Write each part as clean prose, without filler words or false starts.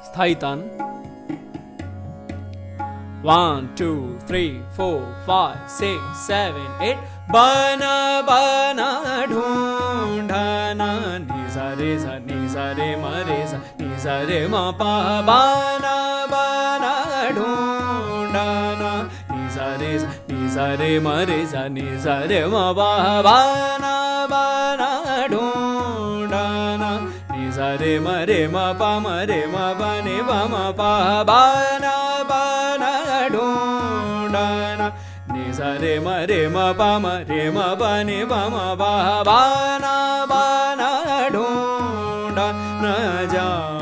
स्थायी तान. 1 2 3 4 5 6 7 8. बना बना ढूंढना नि सा रे सा नि सा रे म रे सा नि सा रे म पा. बना बना ढूंढना नि सा रे म रे सा नि सा रे म पा. बना बना ढूंढना नि सा रे म पा म रे म पा नि प म पा. बना बना ढूंढना नि सा रे म पा म रे म पा नि प म पा. बना बना ढूंढना जाऊं.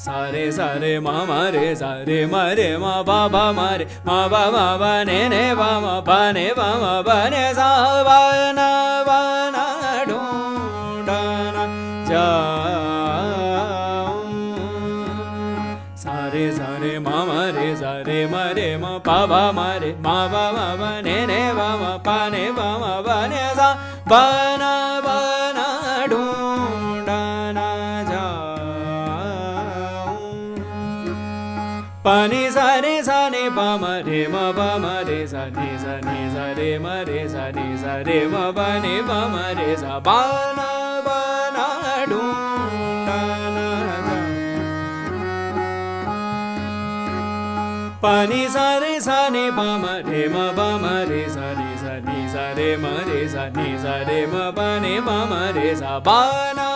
सारे सारे म रे सा रे म पा म रे म पा म पा ने पा म पा ने पा म पा ने सा. बना बना ढूंढना जाऊं. सारे सारे म रे सा रे म पा पा म रे म पा म पा ने पा म पा ने पा म पा ने सा. बना बना ढूंढना जाऊं. पानी सा रे सा ने पा म रे म पा म रे सा नि सा रे म रे सा नि सा रे म पा ने पा म रे सा. बना बना ढूंढना जाऊं. पानी सा रे सा ने पा म रे म पा म रे सा नि सा रे म रे सा नि सा रे म पा ने पा म रे सा. बना